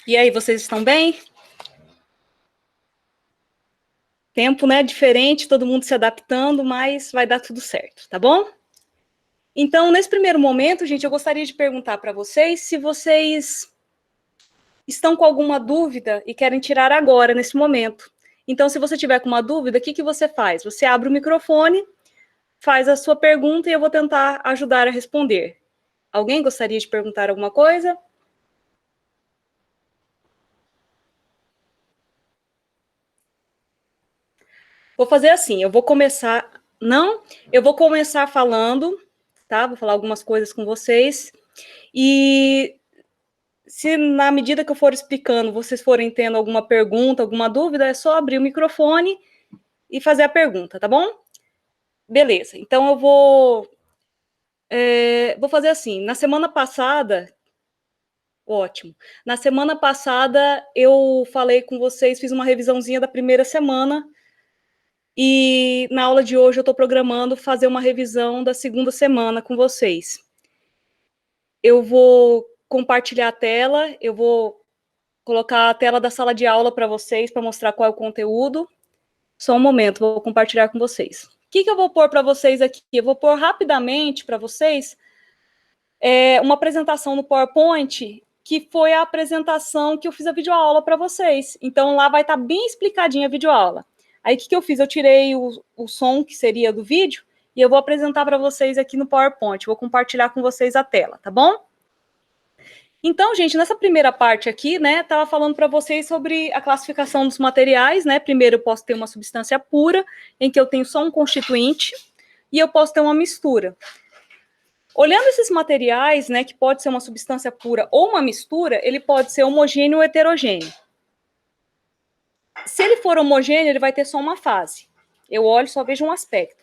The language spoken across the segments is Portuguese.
E aí, vocês estão bem? Tempo, né, diferente, todo mundo se adaptando, mas vai dar tudo certo, tá bom? Então, nesse primeiro momento, gente, eu gostaria de perguntar para vocês se vocês estão com alguma dúvida e querem tirar agora, nesse momento. Então, se você tiver com uma dúvida, o que você faz? Você abre o microfone, faz a sua pergunta e eu vou tentar ajudar a responder. Alguém gostaria de perguntar alguma coisa? Vou fazer assim, eu vou começar... Não, eu vou começar falando, tá? Vou falar algumas coisas com vocês. E se na medida que eu for explicando, vocês forem tendo alguma pergunta, alguma dúvida, é só abrir o microfone e fazer a pergunta, tá bom? Beleza, então eu vou fazer assim, na semana passada, ótimo, na semana passada eu falei com vocês, fiz uma revisãozinha da primeira semana, e na aula de hoje eu estou programando fazer uma revisão da segunda semana com vocês. Eu vou compartilhar a tela, eu vou colocar a tela da sala de aula para vocês, para mostrar qual é o conteúdo. Só um momento, vou compartilhar com vocês. O que eu vou pôr para vocês aqui? Eu vou pôr rapidamente para vocês uma apresentação no PowerPoint, que foi a apresentação que eu fiz a videoaula para vocês. Então, lá vai estar bem explicadinha a videoaula. Aí, o que eu fiz? Eu tirei o som, que seria do vídeo, e eu vou apresentar para vocês aqui no PowerPoint. Vou compartilhar com vocês a tela, tá bom? Então, gente, nessa primeira parte aqui, né, estava falando para vocês sobre a classificação dos materiais, né? Primeiro, eu posso ter uma substância pura, em que eu tenho só um constituinte, e eu posso ter uma mistura. Olhando esses materiais, né, que pode ser uma substância pura ou uma mistura, ele pode ser homogêneo ou heterogêneo. Se ele for homogêneo, ele vai ter só uma fase. Eu olho e só vejo um aspecto.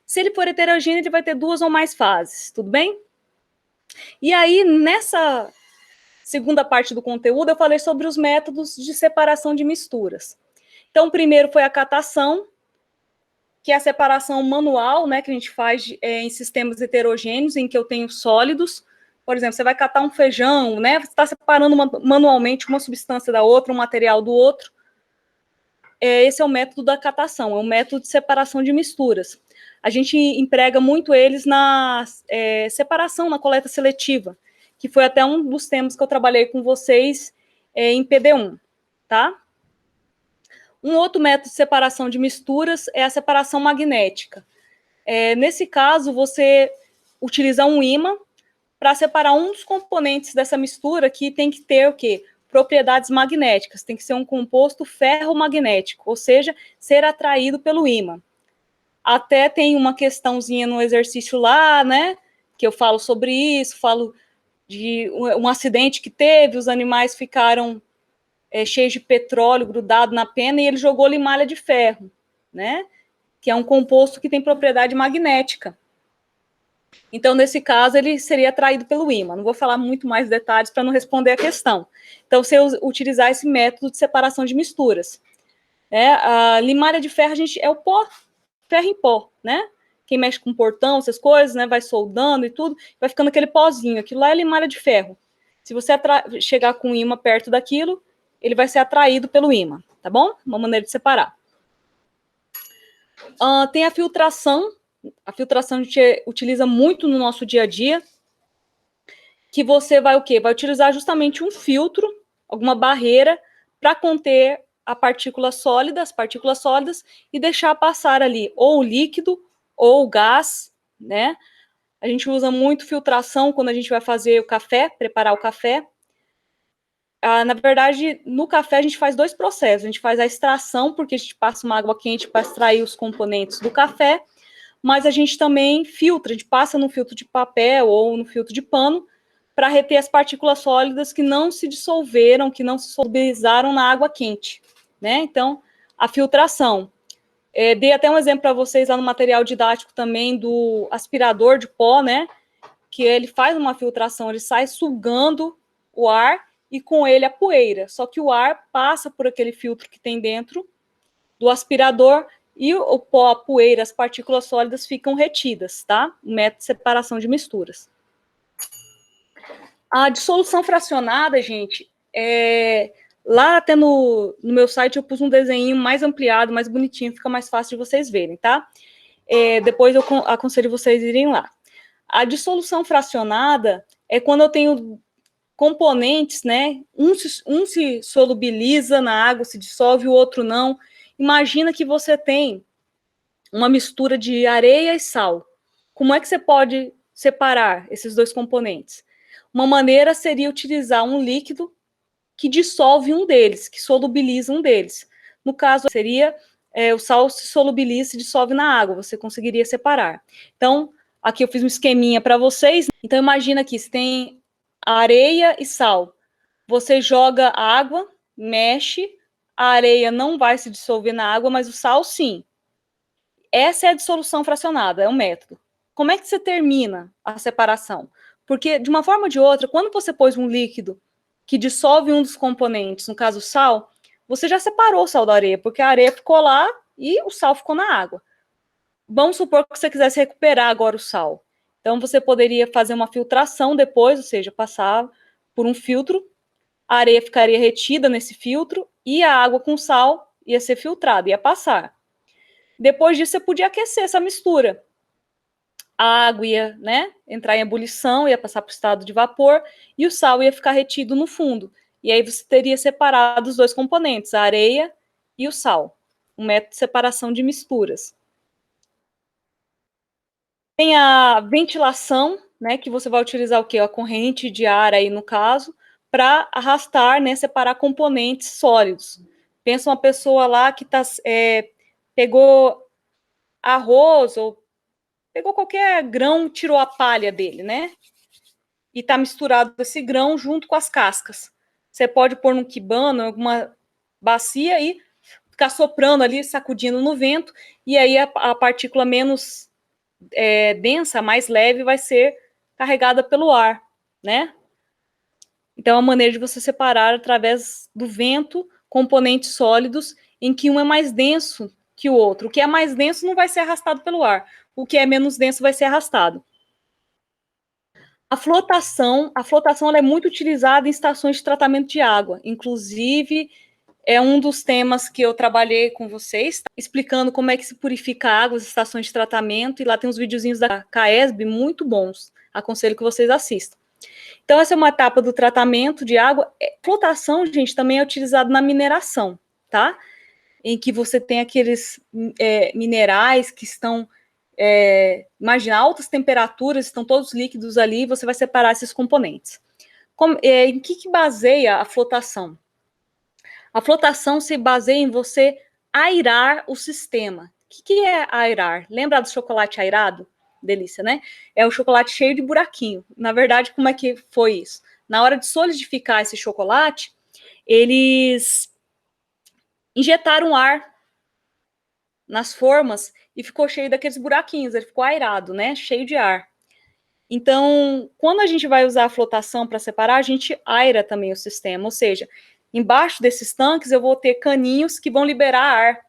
Se ele for heterogêneo, ele vai ter duas ou mais fases, tudo bem? E aí, nessa segunda parte do conteúdo, eu falei sobre os métodos de separação de misturas. Então, o primeiro foi a catação, que é a separação manual, né, que a gente faz em sistemas heterogêneos, em que eu tenho sólidos. Por exemplo, você vai catar um feijão, né, você está separando manualmente uma substância da outra, um material do outro. Esse é o método da catação, é um método de separação de misturas. A gente emprega muito eles na separação, na coleta seletiva, que foi até um dos temas que eu trabalhei com vocês em PD1, tá? Um outro método de separação de misturas é a separação magnética. Nesse caso, você utiliza um ímã para separar um dos componentes dessa mistura, que tem que ter o quê? Propriedades magnéticas, tem que ser um composto ferromagnético, ou seja, ser atraído pelo ímã. Até tem uma questãozinha no exercício lá, né, que eu falo sobre isso, falo de um acidente que teve, os animais ficaram cheios de petróleo grudado na pena e ele jogou limalha de ferro, né, que é um composto que tem propriedade magnética. Então, nesse caso, ele seria atraído pelo ímã. Não vou falar muito mais detalhes para não responder a questão. Então, você utilizar esse método de separação de misturas. A limalha de ferro, é o pó, ferro em pó, né? Quem mexe com portão, essas coisas, né? Vai soldando e tudo, vai ficando aquele pozinho. Aquilo lá é limalha de ferro. Se você chegar com o ímã perto daquilo, ele vai ser atraído pelo ímã, tá bom? Uma maneira de separar. Tem a filtração. A filtração a gente utiliza muito no nosso dia a dia, que você vai o quê? Vai utilizar justamente um filtro, alguma barreira, para conter as partículas sólidas, e deixar passar ali ou o líquido ou o gás, né? A gente usa muito filtração quando a gente vai fazer o café, preparar o café. Na verdade, no café a gente faz dois processos. A gente faz a extração, porque a gente passa uma água quente para extrair os componentes do café, mas a gente também filtra, a gente passa no filtro de papel ou no filtro de pano para reter as partículas sólidas que não se dissolveram, que não se solubilizaram na água quente, né? Então, a filtração. Dei até um exemplo para vocês lá no material didático também do aspirador de pó, né? Que ele faz uma filtração, ele sai sugando o ar e com ele a poeira. Só que o ar passa por aquele filtro que tem dentro do aspirador e o pó, a poeira, as partículas sólidas ficam retidas, tá? O método de separação de misturas. A dissolução fracionada, gente, lá até no meu site eu pus um desenho mais ampliado, mais bonitinho, fica mais fácil de vocês verem, tá? Depois eu aconselho vocês irem lá. A dissolução fracionada é quando eu tenho componentes, né? Um se solubiliza na água, se dissolve, o outro não. Imagina que você tem uma mistura de areia e sal. Como é que você pode separar esses dois componentes? Uma maneira seria utilizar um líquido que dissolve um deles, que solubiliza um deles. No caso, seria o sal se solubiliza e dissolve na água, você conseguiria separar. Então, aqui eu fiz um esqueminha para vocês. Então, imagina aqui, se tem areia e sal. Você joga água, mexe, a areia não vai se dissolver na água, mas o sal sim. Essa é a dissolução fracionada, é um método. Como é que você termina a separação? Porque, de uma forma ou de outra, quando você pôs um líquido que dissolve um dos componentes, no caso o sal, você já separou o sal da areia, porque a areia ficou lá e o sal ficou na água. Vamos supor que você quisesse recuperar agora o sal. Então, você poderia fazer uma filtração depois, ou seja, passar por um filtro, a areia ficaria retida nesse filtro e a água com sal ia ser filtrada, ia passar. Depois disso, você podia aquecer essa mistura. A água ia, né, entrar em ebulição, ia passar para o estado de vapor, e o sal ia ficar retido no fundo. E aí você teria separado os dois componentes, a areia e o sal. Um método de separação de misturas. Tem a ventilação, né, que você vai utilizar o quê? A corrente de ar aí, no caso, para arrastar, né, separar componentes sólidos. Pensa uma pessoa lá que pegou arroz ou pegou qualquer grão, tirou a palha dele, né? E tá misturado esse grão junto com as cascas. Você pode pôr num quibano, alguma bacia e ficar soprando ali, sacudindo no vento, e aí a partícula menos densa, mais leve, vai ser carregada pelo ar, né? Então, é uma maneira de você separar através do vento componentes sólidos em que um é mais denso que o outro. O que é mais denso não vai ser arrastado pelo ar. O que é menos denso vai ser arrastado. A flotação ela é muito utilizada em estações de tratamento de água. Inclusive, é um dos temas que eu trabalhei com vocês, tá? Explicando como é que se purifica a água, as estações de tratamento, e lá tem uns videozinhos da CAESB muito bons. Aconselho que vocês assistam. Então, essa é uma etapa do tratamento de água. Flotação, gente, também é utilizado na mineração, tá? Em que você tem aqueles minerais que estão, imagina, altas temperaturas, estão todos líquidos ali, você vai separar esses componentes. Em que baseia a flotação? A flotação se baseia em você airar o sistema. O que é airar? Lembra do chocolate airado? Delícia, né? É o chocolate cheio de buraquinho. Na verdade, como é que foi isso? Na hora de solidificar esse chocolate, eles injetaram ar nas formas e ficou cheio daqueles buraquinhos, ele ficou airado, né? Cheio de ar. Então, quando a gente vai usar a flotação para separar, a gente aira também o sistema, ou seja, embaixo desses tanques eu vou ter caninhos que vão liberar ar.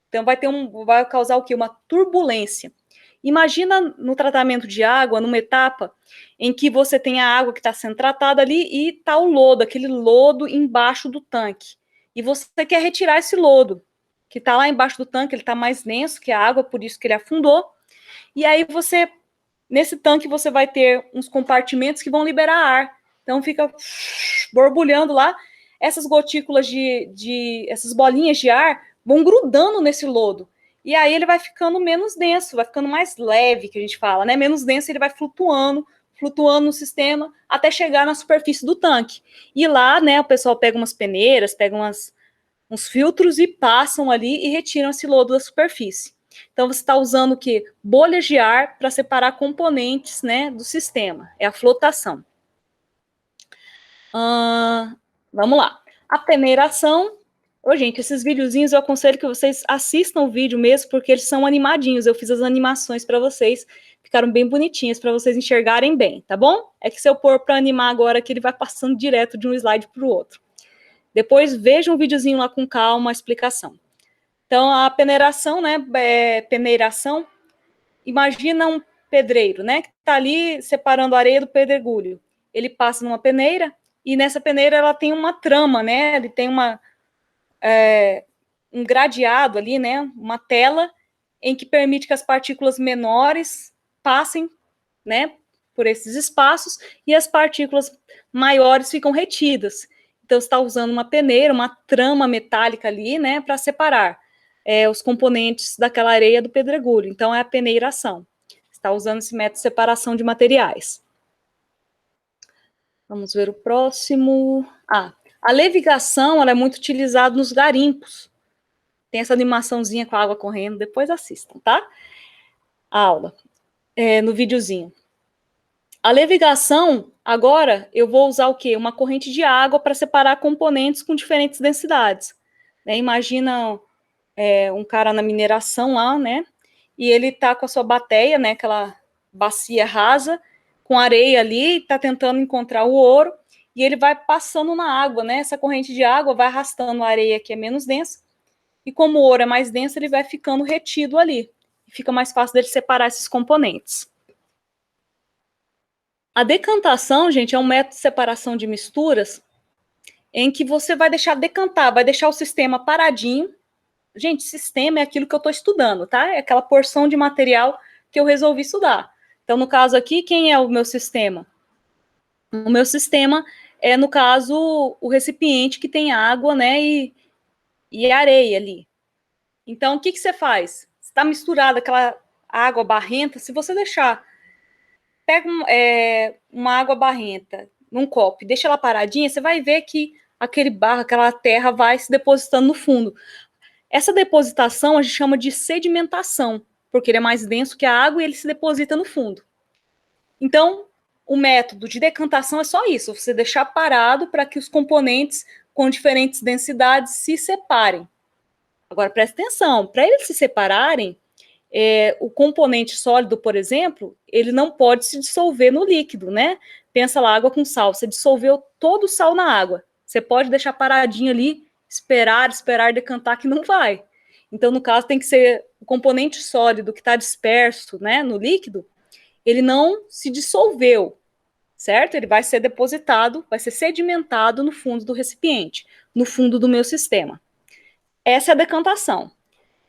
Então, vai causar o quê? Uma turbulência. Imagina no tratamento de água, numa etapa em que você tem a água que está sendo tratada ali e está o lodo, aquele lodo embaixo do tanque. E você quer retirar esse lodo, que está lá embaixo do tanque, ele está mais denso que a água, por isso que ele afundou. E aí nesse tanque você vai ter uns compartimentos que vão liberar ar. Então fica borbulhando lá. Essas gotículas essas bolinhas de ar vão grudando nesse lodo. E aí ele vai ficando menos denso, vai ficando mais leve, que a gente fala, né? Menos denso, ele vai flutuando no sistema até chegar na superfície do tanque. E lá, né, o pessoal pega umas peneiras, pega uns filtros e passam ali e retiram esse lodo da superfície. Então, você está usando o quê? Bolhas de ar para separar componentes, né, do sistema. É a flotação. Vamos lá. A peneiração. Gente, esses videozinhos eu aconselho que vocês assistam o vídeo mesmo, porque eles são animadinhos. Eu fiz as animações para vocês. Ficaram bem bonitinhas para vocês enxergarem bem, tá bom? É que se eu pôr para animar agora aqui, ele vai passando direto de um slide para o outro. Depois veja um videozinho lá com calma, a explicação. Então, a peneiração, né? Peneiração. Imagina um pedreiro, né? Que está ali separando a areia do pedregulho. Ele passa numa peneira, e nessa peneira ela tem uma trama, né? Ele tem um gradeado ali, né? Uma tela em que permite que as partículas menores passem, né? Por esses espaços e as partículas maiores ficam retidas. Então, você está usando uma peneira, uma trama metálica ali, né? Para separar os componentes daquela areia do pedregulho. Então, é a peneiração. Está usando esse método de separação de materiais. Vamos ver o próximo. A levigação ela é muito utilizada nos garimpos. Tem essa animaçãozinha com a água correndo, depois assistam, tá? A aula, no videozinho. A levigação, agora, eu vou usar o quê? Uma corrente de água para separar componentes com diferentes densidades. Né? Imagina um cara na mineração lá, né? E ele tá com a sua bateia, né? Aquela bacia rasa, com areia ali, tá tentando encontrar o ouro, e ele vai passando na água, né? Essa corrente de água vai arrastando a areia que é menos densa, e como o ouro é mais denso, ele vai ficando retido ali. Fica mais fácil dele separar esses componentes. A decantação, gente, é um método de separação de misturas em que você vai deixar decantar, vai deixar o sistema paradinho. Gente, sistema é aquilo que eu estou estudando, tá? É aquela porção de material que eu resolvi estudar. Então, no caso aqui, quem é o meu sistema? O meu sistema é, no caso, o recipiente que tem água, né, e areia ali. Então, o que você faz? Está misturada aquela água barrenta, se você deixar, pega uma água barrenta num copo e deixa ela paradinha, você vai ver que aquele barro, aquela terra vai se depositando no fundo. Essa depositação a gente chama de sedimentação, porque ele é mais denso que a água e ele se deposita no fundo. Então, o método de decantação é só isso, você deixar parado para que os componentes com diferentes densidades se separem. Agora, presta atenção, para eles se separarem, o componente sólido, por exemplo, ele não pode se dissolver no líquido, né? Pensa lá, água com sal, você dissolveu todo o sal na água. Você pode deixar paradinho ali, esperar decantar, que não vai. Então, no caso, tem que ser o componente sólido que está disperso, né, no líquido, ele não se dissolveu, certo? Ele vai ser depositado, vai ser sedimentado no fundo do recipiente, no fundo do meu sistema. Essa é a decantação.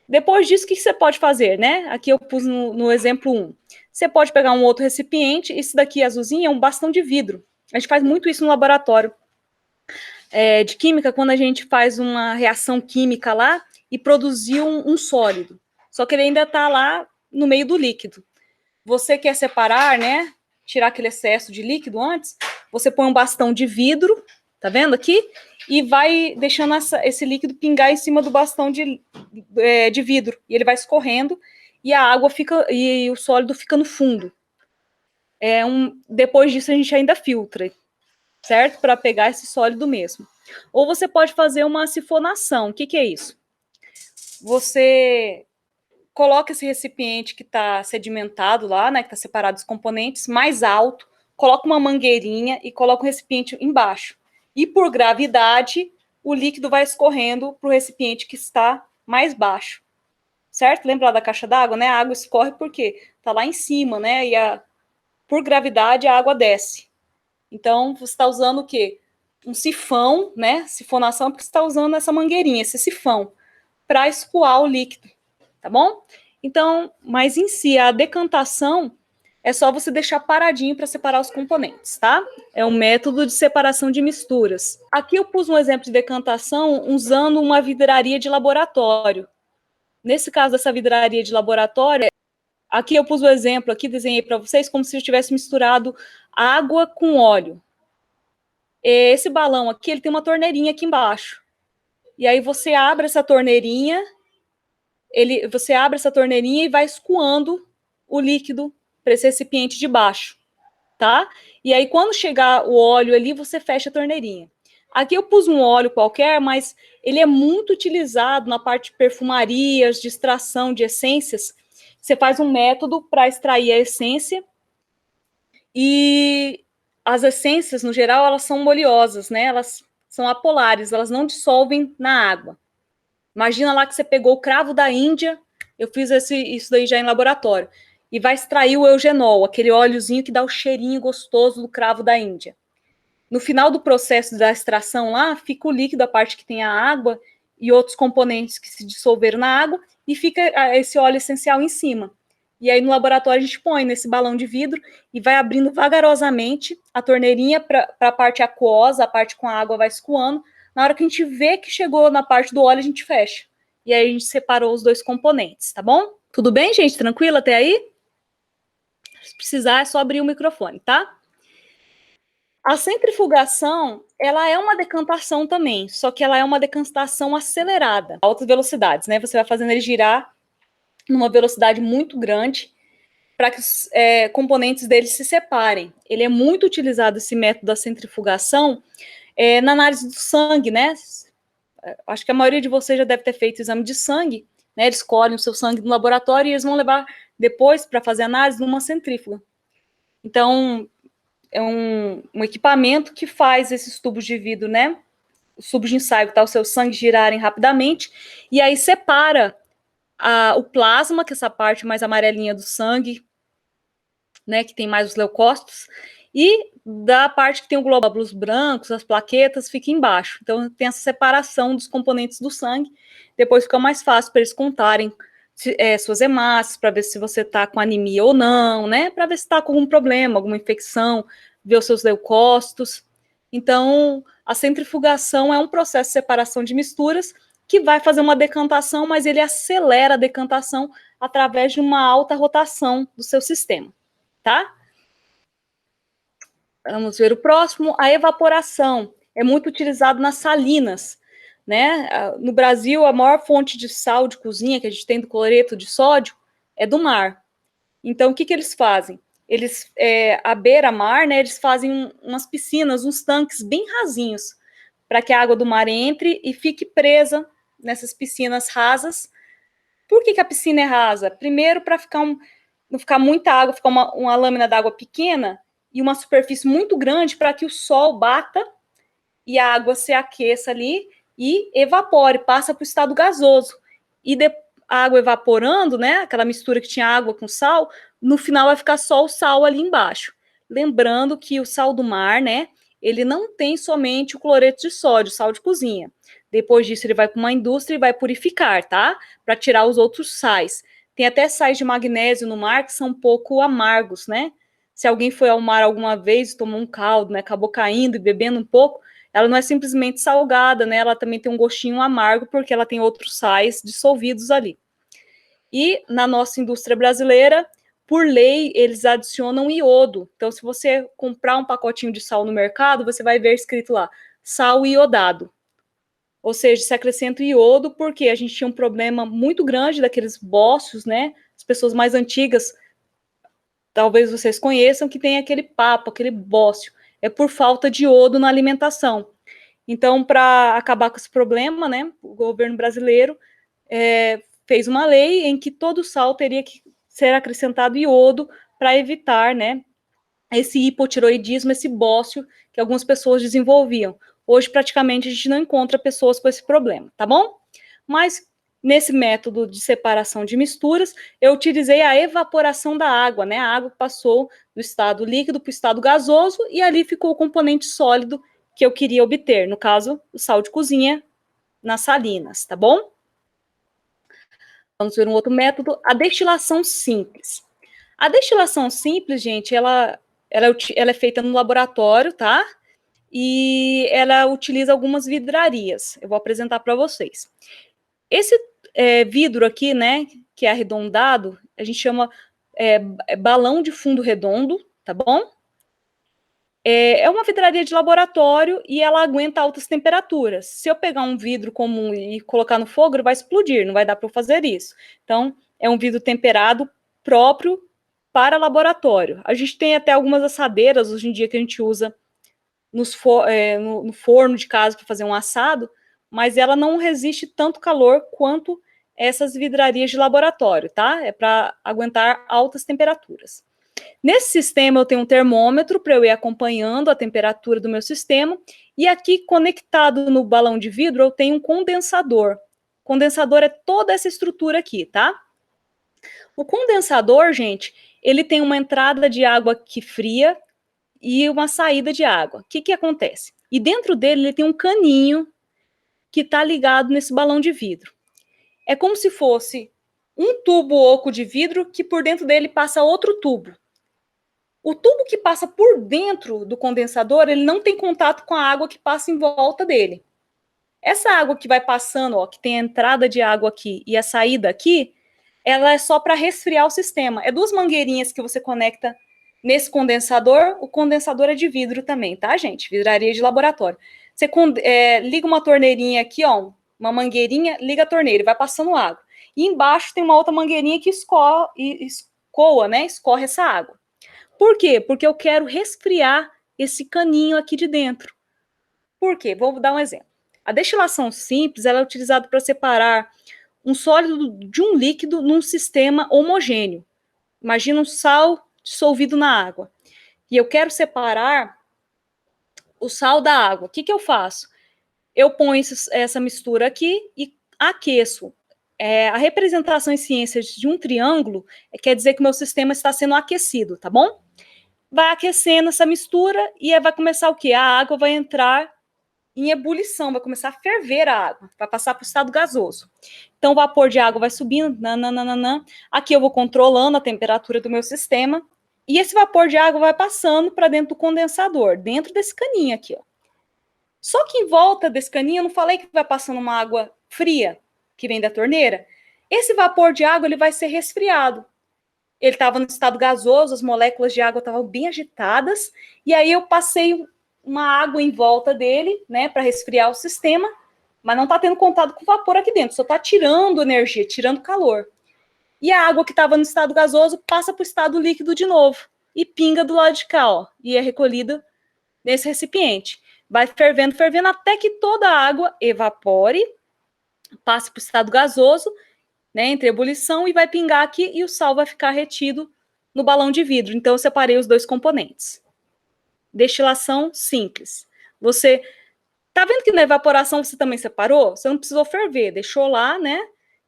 Depois disso, o que você pode fazer, né? Aqui eu pus no exemplo 1. Você pode pegar um outro recipiente, esse daqui azulzinho é um bastão de vidro. A gente faz muito isso no laboratório de química, quando a gente faz uma reação química lá e produziu um sólido. Só que ele ainda está lá no meio do líquido. Você quer separar, né? Tirar aquele excesso de líquido antes, você põe um bastão de vidro, tá vendo aqui? E vai deixando esse líquido pingar em cima do bastão de vidro. E ele vai escorrendo e a água fica, e o sólido fica no fundo. Depois disso a gente ainda filtra, certo? Para pegar esse sólido mesmo. Ou você pode fazer uma sifonação. O que é isso? Você coloca esse recipiente que está sedimentado lá, né, que está separado dos componentes, mais alto, coloca uma mangueirinha e coloca o recipiente embaixo. E por gravidade, o líquido vai escorrendo para o recipiente que está mais baixo. Certo? Lembra lá da caixa d'água, né? A água escorre porque está lá em cima, né? E por gravidade a água desce. Então, você está usando o quê? Um sifão, né? Sifonação, porque você está usando essa mangueirinha, esse sifão, para escoar o líquido. Tá bom? Então, mas em si, a decantação é só você deixar paradinho para separar os componentes, tá? É um método de separação de misturas. Aqui eu pus um exemplo de decantação usando uma vidraria de laboratório. Nesse caso dessa vidraria de laboratório, aqui eu pus o exemplo, aqui desenhei para vocês como se eu tivesse misturado água com óleo. Esse balão aqui, ele tem uma torneirinha aqui embaixo. E aí você abre essa torneirinha, você abre essa torneirinha e vai escoando o líquido para esse recipiente de baixo, tá? E aí, quando chegar o óleo ali, você fecha a torneirinha. Aqui eu pus um óleo qualquer, mas ele é muito utilizado na parte de perfumarias, de extração de essências. Você faz um método para extrair a essência e as essências, no geral, elas são oleosas, né? Elas são apolares, elas não dissolvem na água. Imagina lá que você pegou o cravo da Índia, eu fiz isso daí já em laboratório, e vai extrair o eugenol, aquele óleozinho que dá o cheirinho gostoso do cravo da Índia. no final do processo da extração lá, fica o líquido, a parte que tem a água e outros componentes que se dissolveram na água, e fica esse óleo essencial em cima. E aí no laboratório a gente põe nesse balão de vidro e vai abrindo vagarosamente a torneirinha para a parte aquosa, a parte com a água vai escoando. Na hora que a gente vê que chegou na parte do óleo, a gente fecha. E aí a gente separou os dois componentes, tá bom? Tudo bem, gente? Tranquilo até aí? Se precisar, é só abrir o microfone, tá? A centrifugação, ela é uma decantação também, só que ela é uma decantação acelerada, altas velocidades, né? Você vai fazendo ele girar numa velocidade muito grande para que os componentes dele se separem. Ele é muito utilizado, esse método da centrifugação, na análise do sangue, né? Acho que a maioria de vocês já deve ter feito exame de sangue, né? Eles colhem o seu sangue no laboratório e eles vão levar depois para fazer análise numa centrífuga. Então, é um equipamento que faz esses tubos de vidro, né? Os tubos de ensaio, que tá o seu sangue girarem rapidamente, e aí separa o plasma, que é essa parte mais amarelinha do sangue, né? Que tem mais os leucócitos, e da parte que tem o glóbulos brancos, as plaquetas, fica embaixo. Então, tem essa separação dos componentes do sangue. Depois fica mais fácil para eles contarem suas hemácias, para ver se você está com anemia ou não, né? Para ver se está com algum problema, alguma infecção, ver os seus leucócitos. Então, a centrifugação é um processo de separação de misturas que vai fazer uma decantação, mas ele acelera a decantação através de uma alta rotação do seu sistema, tá? Vamos ver o próximo. A evaporação é muito utilizado nas salinas, né? No Brasil, a maior fonte de sal de cozinha que a gente tem do cloreto de sódio é do mar. Então, o que eles fazem? Eles, à beira-mar, né, eles fazem umas piscinas, uns tanques bem rasinhos, para que a água do mar entre e fique presa nessas piscinas rasas. Por que a piscina é rasa? Primeiro, para não ficar muita água, ficar uma lâmina d'água pequena e uma superfície muito grande para que o sol bata e a água se aqueça ali e evapore, passa para o estado gasoso. E a água evaporando, né, aquela mistura que tinha água com sal, no final vai ficar só o sal ali embaixo. Lembrando que o sal do mar, né, ele não tem somente o cloreto de sódio, sal de cozinha. Depois disso ele vai para uma indústria e vai purificar, tá? Para tirar os outros sais. Tem até sais de magnésio no mar que são um pouco amargos, né? Se alguém foi ao mar alguma vez e tomou um caldo, né, acabou caindo e bebendo um pouco, ela não é simplesmente salgada, né? Ela também tem um gostinho amargo porque ela tem outros sais dissolvidos ali. E na nossa indústria brasileira, por lei, eles adicionam iodo. Então, se você comprar um pacotinho de sal no mercado, você vai ver escrito lá, sal iodado. Ou seja, se acrescenta iodo porque a gente tinha um problema muito grande daqueles bócios, né? As pessoas mais antigas, talvez vocês conheçam, que tem aquele papo, aquele bócio. É por falta de iodo na alimentação. Então, para acabar com esse problema, né, o governo brasileiro fez uma lei em que todo sal teria que ser acrescentado iodo para evitar, né, esse hipotiroidismo, esse bócio que algumas pessoas desenvolviam. Hoje, praticamente, a gente não encontra pessoas com esse problema, tá bom? Mas, nesse método de separação de misturas, eu utilizei a evaporação da água, né? A água passou do estado líquido para o estado gasoso e ali ficou o componente sólido que eu queria obter, no caso, o sal de cozinha nas salinas, tá bom? Vamos ver um outro método, a destilação simples. A destilação simples, gente, ela é feita no laboratório, tá? E ela utiliza algumas vidrarias. Eu vou apresentar para vocês. Esse vidro aqui, né, que é arredondado, a gente chama balão de fundo redondo, tá bom? É uma vidraria de laboratório e ela aguenta altas temperaturas. Se eu pegar um vidro comum e colocar no fogo, ele vai explodir, não vai dar para eu fazer isso. Então, é um vidro temperado próprio para laboratório. A gente tem até algumas assadeiras hoje em dia que a gente usa no forno de casa para fazer um assado, mas ela não resiste tanto calor quanto essas vidrarias de laboratório, tá? É para aguentar altas temperaturas. Nesse sistema eu tenho um termômetro para eu ir acompanhando a temperatura do meu sistema, e aqui conectado no balão de vidro eu tenho um condensador. O condensador é toda essa estrutura aqui, tá? O condensador, gente, ele tem uma entrada de água que fria e uma saída de água. O que que acontece? E dentro dele ele tem um caninho que está ligado nesse balão de vidro. É como se fosse um tubo oco de vidro que por dentro dele passa outro tubo. O tubo que passa por dentro do condensador, ele não tem contato com a água que passa em volta dele. Essa água que vai passando, ó, que tem a entrada de água aqui e a saída aqui, ela é só para resfriar o sistema. É duas mangueirinhas que você conecta nesse condensador. O condensador é de vidro também, tá, gente? Vidraria de laboratório. Você liga uma torneirinha aqui, ó, uma mangueirinha, liga a torneira e vai passando água. E embaixo tem uma outra mangueirinha que escoa, né? Escorre essa água. Por quê? Porque eu quero resfriar esse caninho aqui de dentro. Por quê? Vou dar um exemplo. A destilação simples ela é utilizada para separar um sólido de um líquido num sistema homogêneo. Imagina um sal dissolvido na água. E eu quero separar o sal da água. O que que eu faço? Eu ponho essa mistura aqui e aqueço. A representação em ciências de um triângulo quer dizer que o meu sistema está sendo aquecido, tá bom? Vai aquecendo essa mistura e vai começar o quê? A água vai entrar em ebulição, vai começar a ferver a água, vai passar para o estado gasoso. Então, o vapor de água vai subindo, nananana. Aqui eu vou controlando a temperatura do meu sistema, e esse vapor de água vai passando para dentro do condensador, dentro desse caninho aqui, ó. Só que em volta desse caninho, eu não falei que vai passando uma água fria, que vem da torneira? Esse vapor de água, ele vai ser resfriado. Ele estava no estado gasoso, as moléculas de água estavam bem agitadas, e aí eu passei uma água em volta dele, né, para resfriar o sistema, mas não está tendo contato com o vapor aqui dentro, só está tirando energia, tirando calor. E a água que estava no estado gasoso passa para o estado líquido de novo e pinga do lado de cá, ó, e é recolhida nesse recipiente. Vai fervendo, fervendo, até que toda a água evapore, passe para o estado gasoso, né, entre ebulição, e vai pingar aqui e o sal vai ficar retido no balão de vidro. Então, eu separei os dois componentes. Destilação simples. Você tá vendo que na evaporação você também separou? Você não precisou ferver, deixou lá, né?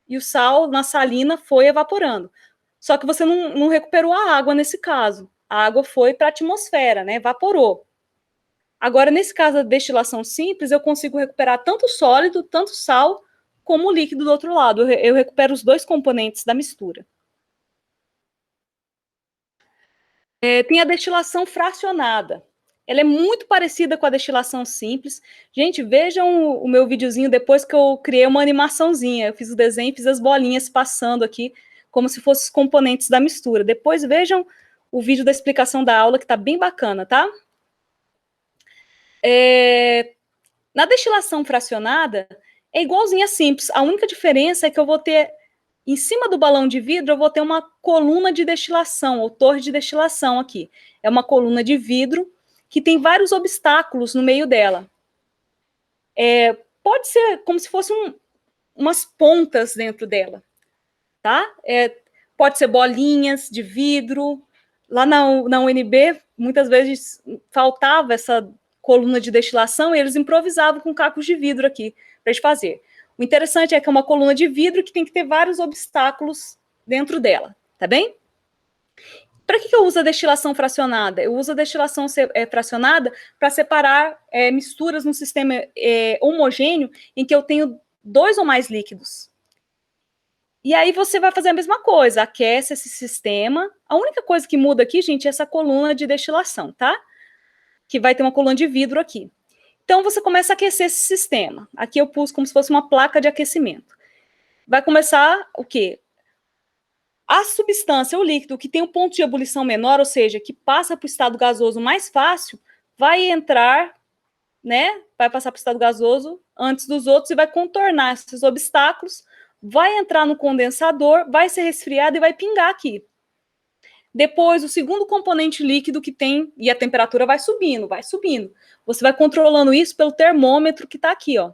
E o sal na salina foi evaporando. Só que você não recuperou a água nesse caso. A água foi para a atmosfera, né? Evaporou. Agora, nesse caso da destilação simples, eu consigo recuperar tanto o sólido, tanto o sal, como o líquido do outro lado. Eu recupero os dois componentes da mistura. Tem a destilação fracionada. Ela é muito parecida com a destilação simples. Gente, vejam o meu videozinho depois que eu criei uma animaçãozinha. Eu fiz o desenho e fiz as bolinhas passando aqui, como se fossem os componentes da mistura. Depois vejam o vídeo da explicação da aula, que está bem bacana, tá? Na destilação fracionada, é igualzinha simples. A única diferença é que eu vou ter, em cima do balão de vidro, eu vou ter uma coluna de destilação, ou torre de destilação aqui. É uma coluna de vidro que tem vários obstáculos no meio dela. Pode ser como se fossem umas pontas dentro dela, tá? Pode ser bolinhas de vidro. Lá na UNB, muitas vezes faltava essa coluna de destilação e eles improvisavam com cacos de vidro aqui para gente fazer. O interessante é que é uma coluna de vidro que tem que ter vários obstáculos dentro dela, tá bem? Para que eu uso a destilação fracionada? Eu uso a destilação fracionada para separar misturas num sistema homogêneo em que eu tenho dois ou mais líquidos. E aí você vai fazer a mesma coisa, aquece esse sistema. A única coisa que muda aqui, gente, é essa coluna de destilação, tá? Que vai ter uma coluna de vidro aqui. Então, você começa a aquecer esse sistema. Aqui eu pus como se fosse uma placa de aquecimento. Vai começar o quê? A substância, o líquido, que tem um ponto de ebulição menor, ou seja, que passa para o estado gasoso mais fácil, vai entrar, né? Vai passar para o estado gasoso antes dos outros e vai contornar esses obstáculos, vai entrar no condensador, vai ser resfriado e vai pingar aqui. Depois, o segundo componente líquido que tem, e a temperatura vai subindo, vai subindo. Você vai controlando isso pelo termômetro que está aqui, ó.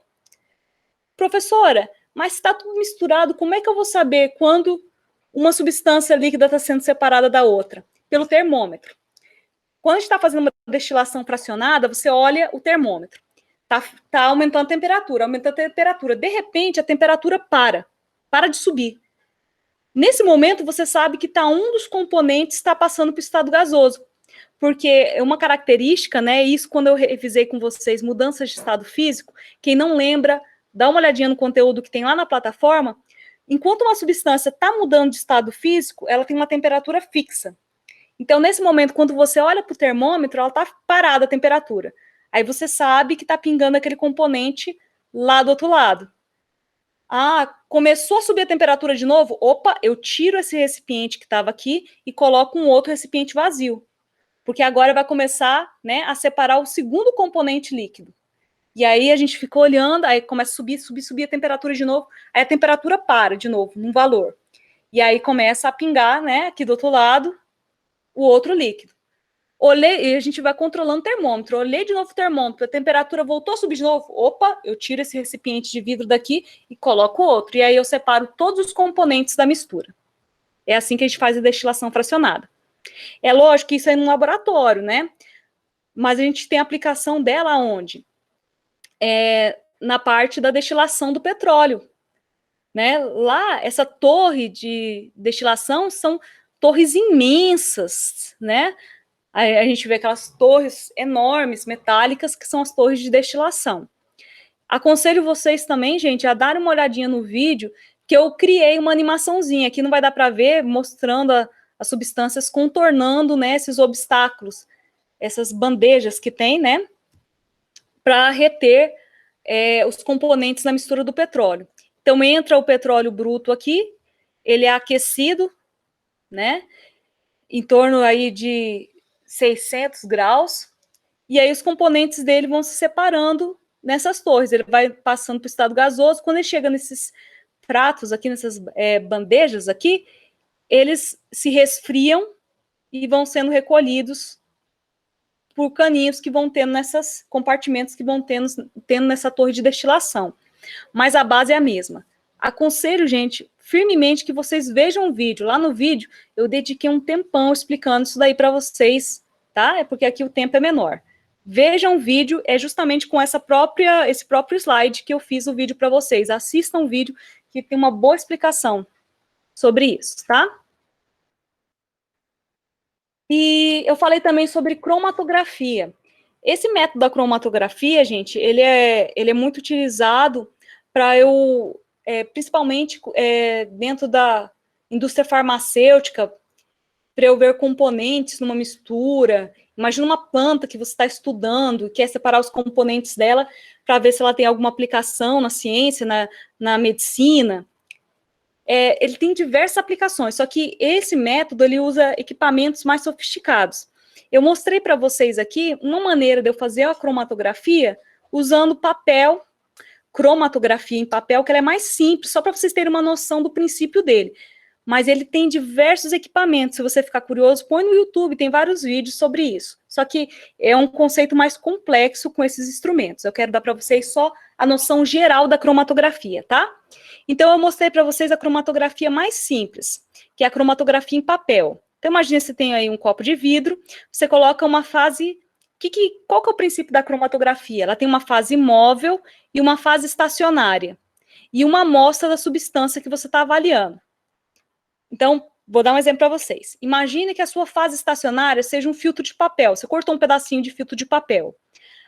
Professora, mas está tudo misturado, como é que eu vou saber quando uma substância líquida está sendo separada da outra? Pelo termômetro. Quando a gente está fazendo uma destilação fracionada, você olha o termômetro. Tá aumentando a temperatura, aumentando a temperatura. De repente, a temperatura para de subir. Nesse momento, você sabe que um dos componentes está passando para o estado gasoso. porque uma característica, né, isso quando eu revisei com vocês, mudanças de estado físico, quem não lembra, dá uma olhadinha no conteúdo que tem lá na plataforma, enquanto uma substância está mudando de estado físico, ela tem uma temperatura fixa. Então, nesse momento, quando você olha para o termômetro, ela está parada a temperatura. Aí você sabe que está pingando aquele componente lá do outro lado. Ah, começou a subir a temperatura de novo? Opa, eu tiro esse recipiente que estava aqui e coloco um outro recipiente vazio. Porque agora vai começar, né, a separar o segundo componente líquido. E aí a gente fica olhando, aí começa a subir a temperatura de novo, aí a temperatura para de novo, num valor. E aí começa a pingar, né, aqui do outro lado, o outro líquido. Olhei, e a gente vai controlando o termômetro. Olhei de novo o termômetro, a temperatura voltou a subir de novo. Opa, eu tiro esse recipiente de vidro daqui e coloco outro. E aí eu separo todos os componentes da mistura. É assim que a gente faz a destilação fracionada. É lógico que isso é no laboratório, né? Mas a gente tem aplicação dela onde? Na parte da destilação do petróleo. Né? Lá, essa torre de destilação são torres imensas, né? A gente vê aquelas torres enormes, metálicas, que são as torres de destilação. Aconselho vocês também, gente, a darem uma olhadinha no vídeo, que eu criei uma animaçãozinha, aqui não vai dar para ver, mostrando as substâncias contornando, né, esses obstáculos, essas bandejas que tem, né, para reter os componentes na mistura do petróleo. Então, entra o petróleo bruto aqui, ele é aquecido, né, em torno aí de 600 graus, e aí os componentes dele vão se separando nessas torres, ele vai passando para o estado gasoso, quando ele chega nesses pratos aqui, nessas bandejas aqui, eles se resfriam e vão sendo recolhidos por caninhos que vão tendo nesses compartimentos que vão tendo nessa torre de destilação. Mas a base é a mesma. Aconselho, gente, firmemente que vocês vejam o vídeo. Lá no vídeo, eu dediquei um tempão explicando isso daí para vocês, tá? É porque aqui o tempo é menor. Vejam o vídeo, é justamente com esse próprio slide que eu fiz o vídeo para vocês. Assistam o vídeo, que tem uma boa explicação sobre isso, tá? E eu falei também sobre cromatografia. Esse método da cromatografia, gente, ele é muito utilizado para principalmente dentro da indústria farmacêutica, para eu ver componentes numa mistura. Imagina uma planta que você está estudando, quer separar os componentes dela para ver se ela tem alguma aplicação na ciência, na medicina. Ele tem diversas aplicações, só que esse método ele usa equipamentos mais sofisticados. Eu mostrei para vocês aqui uma maneira de eu fazer a cromatografia usando papel, cromatografia em papel, que ela é mais simples, só para vocês terem uma noção do princípio dele. Mas ele tem diversos equipamentos, se você ficar curioso, põe no YouTube, tem vários vídeos sobre isso. Só que é um conceito mais complexo com esses instrumentos. Eu quero dar para vocês só a noção geral da cromatografia, tá? Então, eu mostrei para vocês a cromatografia mais simples, que é a cromatografia em papel. Então, imagine se tem aí um copo de vidro, você coloca uma fase... Qual que é o princípio da cromatografia? Ela tem uma fase móvel e uma fase estacionária. E uma amostra da substância que você está avaliando. Então, vou dar um exemplo para vocês. Imagine que a sua fase estacionária seja um filtro de papel. Você cortou um pedacinho de filtro de papel.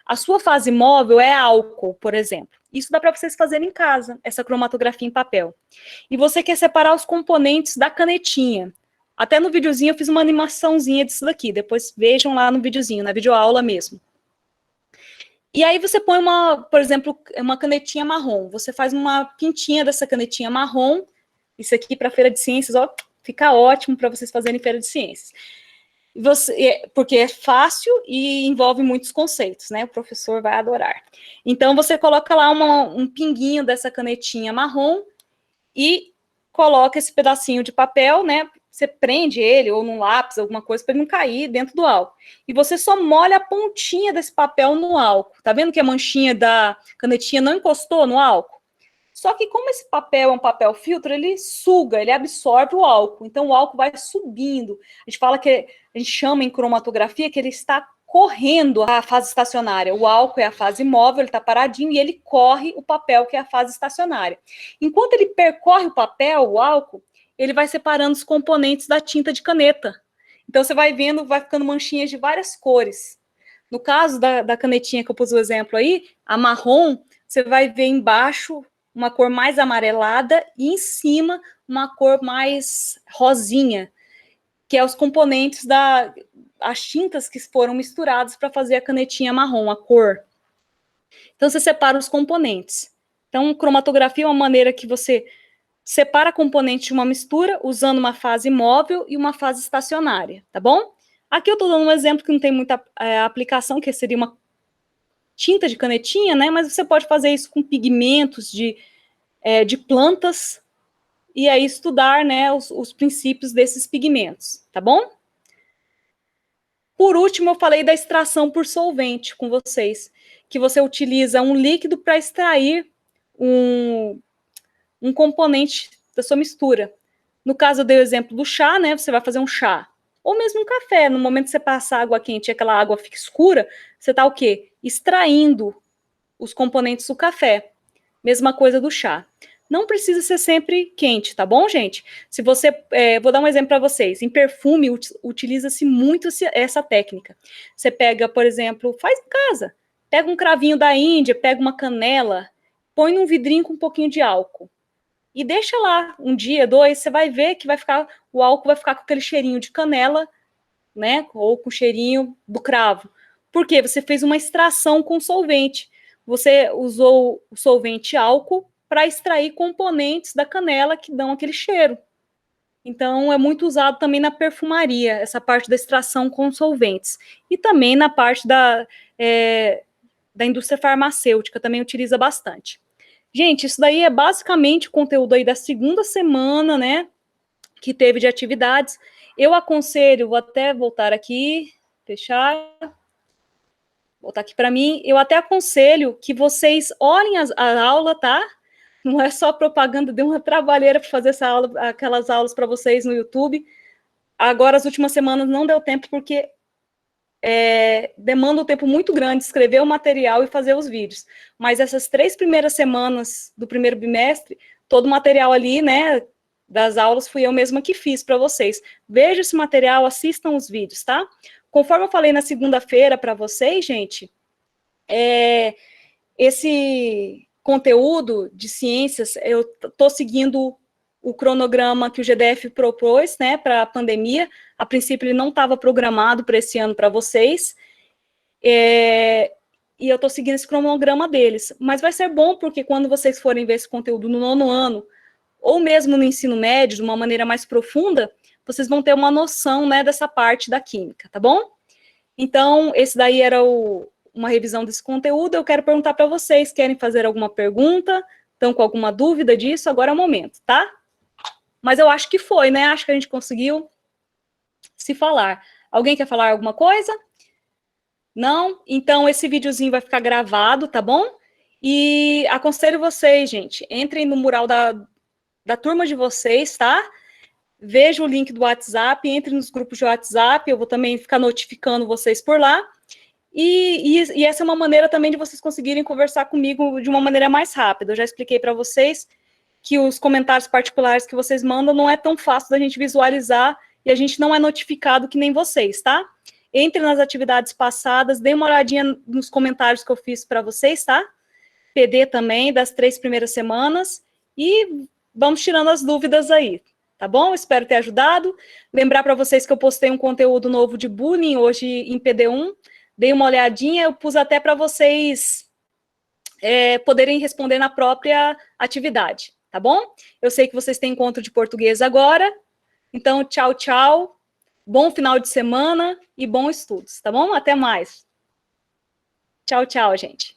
A sua fase móvel é álcool, por exemplo. Isso dá para vocês fazerem em casa, essa cromatografia em papel. E você quer separar os componentes da canetinha. Até no videozinho eu fiz uma animaçãozinha disso daqui. Depois vejam lá no videozinho, na videoaula mesmo. E aí você põe por exemplo, uma canetinha marrom. Você faz uma pintinha dessa canetinha marrom. Isso aqui para feira de ciências, ó, fica ótimo para vocês fazerem feira de ciências. Porque é fácil e envolve muitos conceitos, né? O professor vai adorar. Então, você coloca lá um pinguinho dessa canetinha marrom e coloca esse pedacinho de papel, né? Você prende ele ou num lápis, alguma coisa, para ele não cair dentro do álcool. E você só molha a pontinha desse papel no álcool. Tá vendo que a manchinha da canetinha não encostou no álcool? Só que como esse papel é um papel filtro, ele suga, ele absorve o álcool. Então, o álcool vai subindo. A gente chama em cromatografia que ele está correndo a fase estacionária. O álcool é a fase móvel, ele está paradinho, e ele corre o papel, que é a fase estacionária. Enquanto ele percorre o papel, o álcool, ele vai separando os componentes da tinta de caneta. Então, você vai vendo, vai ficando manchinhas de várias cores. No caso da canetinha que eu pus o exemplo aí, a marrom, você vai ver embaixo uma cor mais amarelada e em cima uma cor mais rosinha, que é os componentes as tintas que foram misturadas para fazer a canetinha marrom, a cor. Então, você separa os componentes. Então, cromatografia é uma maneira que você separa componentes de uma mistura usando uma fase móvel e uma fase estacionária, tá bom? Aqui eu estou dando um exemplo que não tem muita aplicação, que seria uma tinta de canetinha, né? Mas você pode fazer isso com pigmentos de plantas e aí estudar, né, os princípios desses pigmentos, tá bom? Por último, eu falei da extração por solvente com vocês, que você utiliza um líquido para extrair um componente da sua mistura. No caso, eu dei o exemplo do chá, né? Você vai fazer um chá. Ou mesmo um café. No momento que você passa água quente e aquela água fica escura, você está o quê? Extraindo os componentes do café. Mesma coisa do chá. Não precisa ser sempre quente, tá bom, gente? Se você, vou dar um exemplo para vocês. Em perfume, utiliza-se muito essa técnica. Você pega, por exemplo, faz em casa. Pega um cravinho da Índia, pega uma canela, põe num vidrinho com um pouquinho de álcool. E deixa lá um dia, 2, você vai ver que o álcool vai ficar com aquele cheirinho de canela, né? Ou com o cheirinho do cravo. Por quê? Você fez uma extração com solvente. Você usou o solvente álcool para extrair componentes da canela que dão aquele cheiro. Então, é muito usado também na perfumaria, essa parte da extração com solventes. E também na parte da indústria farmacêutica, também utiliza bastante. Gente, isso daí é basicamente o conteúdo aí da segunda semana, né, que teve de atividades. Eu aconselho, vou até voltar aqui, fechar, voltar aqui para mim, eu até aconselho que vocês olhem a aula, tá? Não é só propaganda, deu uma trabalheira para fazer aquelas aulas para vocês no YouTube. Agora, as últimas semanas não deu tempo, porque demanda um tempo muito grande escrever o material e fazer os vídeos. Mas essas 3 primeiras semanas do primeiro bimestre, todo o material ali, né, das aulas, fui eu mesma que fiz para vocês. Vejam esse material, assistam os vídeos, tá? Conforme eu falei na segunda-feira para vocês, gente, esse conteúdo de ciências, eu estou seguindo o cronograma que o GDF propôs, né, para a pandemia. A princípio, ele não estava programado para esse ano para vocês, e eu estou seguindo esse cronograma deles. Mas vai ser bom, porque quando vocês forem ver esse conteúdo no 9º ano, ou mesmo no ensino médio, de uma maneira mais profunda, vocês vão ter uma noção, né, dessa parte da química, tá bom? Então, esse daí era uma revisão desse conteúdo. Eu quero perguntar para vocês, querem fazer alguma pergunta? Estão com alguma dúvida disso? Agora é o momento, tá? Mas eu acho que foi, né? Acho que a gente conseguiu se falar. Alguém quer falar alguma coisa? Não? Então, esse videozinho vai ficar gravado, tá bom? E aconselho vocês, gente, entrem no mural da turma de vocês, tá? Vejam o link do WhatsApp, entrem nos grupos de WhatsApp, eu vou também ficar notificando vocês por lá. E essa é uma maneira também de vocês conseguirem conversar comigo de uma maneira mais rápida. Eu já expliquei para vocês que os comentários particulares que vocês mandam não é tão fácil da gente visualizar e a gente não é notificado que nem vocês, tá? Entre nas atividades passadas, dê uma olhadinha nos comentários que eu fiz para vocês, tá? PD também, das 3 primeiras semanas, e vamos tirando as dúvidas aí, tá bom? Espero ter ajudado. Lembrar para vocês que eu postei um conteúdo novo de bullying hoje em PD1, dei uma olhadinha, eu pus até para vocês poderem responder na própria atividade, tá bom? Eu sei que vocês têm encontro de português agora, então tchau, tchau, bom final de semana e bons estudos, tá bom? Até mais. Tchau, tchau, gente.